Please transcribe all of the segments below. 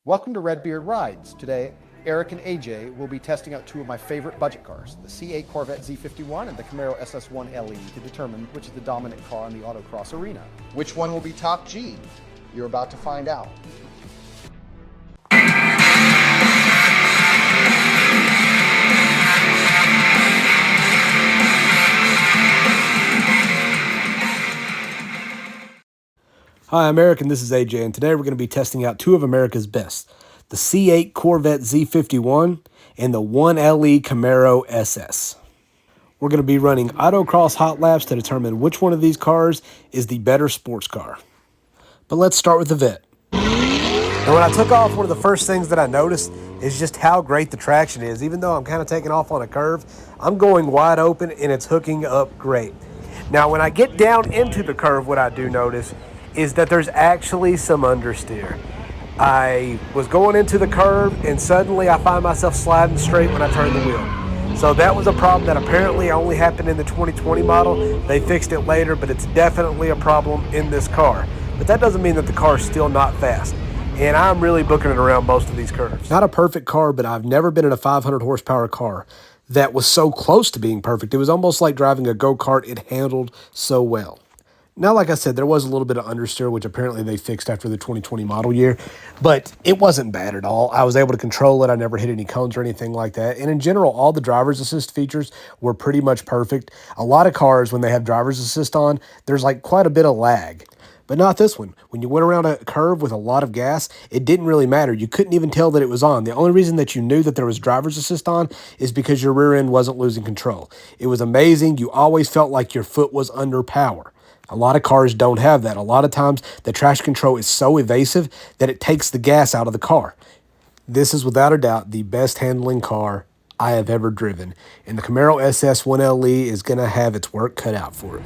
Welcome to Redbeard Rides. Today, Eric and AJ will be testing out two of my favorite budget cars, the C8 Corvette Z51 and the Camaro SS1 LE, to determine which is the dominant car in the autocross arena. Which one will be top G? You're about to find out. Hi, I'm Eric and this is AJ, and today we're going to be testing out two of America's best, the C8 Corvette Z51 and the 1LE Camaro SS. We're going to be running autocross hot laps to determine which one of these cars is the better sports car. But let's start with the Vette. And when I took off, one of the first things that I noticed is just how great the traction is. Even though I'm kind of taking off on a curve, I'm going wide open and it's hooking up great. Now, when I get down into the curve, what I do notice is that there's actually some understeer. I was going into the curve and suddenly I find myself sliding straight when I turn the wheel. So that was a problem that apparently only happened in the 2020 model. They fixed it later, but it's definitely a problem in this car. But that doesn't mean that the car is still not fast. And I'm really booking it around most of these curves. Not a perfect car, but I've never been in a 500 horsepower car that was so close to being perfect. It was almost like driving a go-kart. It handled so well. Now, like I said, there was a little bit of understeer, which apparently they fixed after the 2020 model year, but it wasn't bad at all. I was able to control it. I never hit any cones or anything like that. And in general, all the driver's assist features were pretty much perfect. A lot of cars, when they have driver's assist on, there's like quite a bit of lag. But not this one. When you went around a curve with a lot of gas, it didn't really matter. You couldn't even tell that it was on. The only reason that you knew that there was driver's assist on is because your rear end wasn't losing control. It was amazing. You always felt like your foot was under power. A lot of cars don't have that. A lot of times the traction control is so evasive that it takes the gas out of the car. This is without a doubt the best handling car I have ever driven. And the Camaro SS 1LE is going to have its work cut out for it.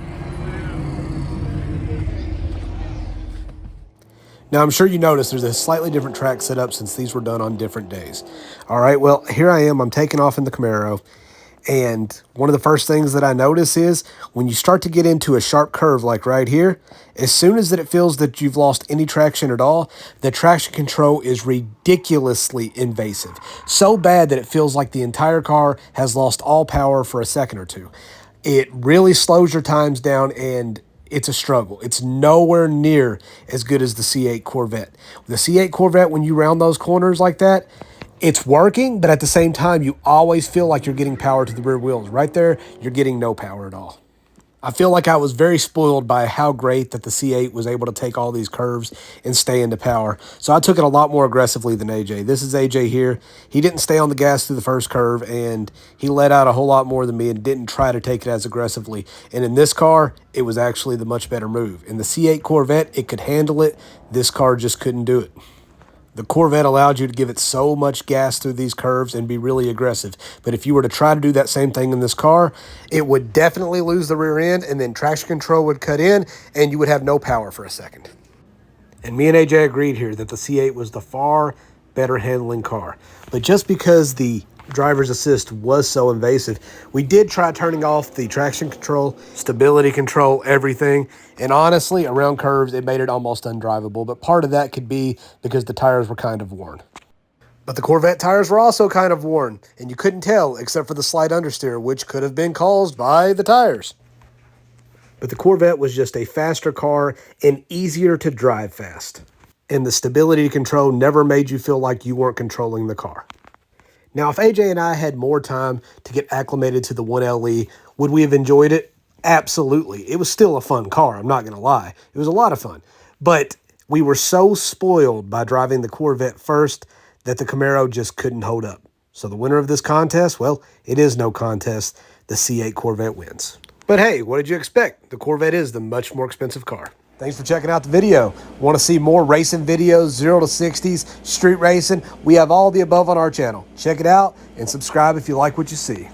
Now, I'm sure you noticed there's a slightly different track setup since these were done on different days. All right, well, here I am. I'm taking off in the Camaro. And one of the first things that I notice is when you start to get into a sharp curve like right here, as soon as that it feels that you've lost any traction at all, the traction control is ridiculously invasive. So bad that it feels like the entire car has lost all power for a second or two. It really slows your times down and it's a struggle. It's nowhere near as good as the C8 Corvette. The C8 Corvette, when you round those corners like that, it's working, but at the same time, you always feel like you're getting power to the rear wheels. Right there, you're getting no power at all. I feel like I was very spoiled by how great that the C8 was able to take all these curves and stay into power. So I took it a lot more aggressively than AJ. This is AJ here. He didn't stay on the gas through the first curve, and he let out a whole lot more than me and didn't try to take it as aggressively. And in this car, it was actually the much better move. In the C8 Corvette, it could handle it. This car just couldn't do it. The Corvette allowed you to give it so much gas through these curves and be really aggressive. But if you were to try to do that same thing in this car, it would definitely lose the rear end, and then traction control would cut in, and you would have no power for a second. And me and AJ agreed here that the C8 was the far better handling car. But just because the driver's assist was so invasive, we did try turning off the traction control, stability control, everything. And honestly, around curves, it made it almost undrivable. But part of that could be because the tires were kind of worn. But the Corvette tires were also kind of worn, and you couldn't tell except for the slight understeer, which could have been caused by the tires. But the Corvette was just a faster car and easier to drive fast. And the stability control never made you feel like you weren't controlling the car. Now, if AJ and I had more time to get acclimated to the 1LE, would we have enjoyed it? Absolutely. It was still a fun car, I'm not going to lie. It was a lot of fun. But we were so spoiled by driving the Corvette first that the Camaro just couldn't hold up. So the winner of this contest, well, it is no contest. The C8 Corvette wins. But hey, what did you expect? The Corvette is the much more expensive car. Thanks for checking out the video. Want to see more racing videos, 0 to 60s, street racing? We have all the above on our channel. Check it out and subscribe if you like what you see.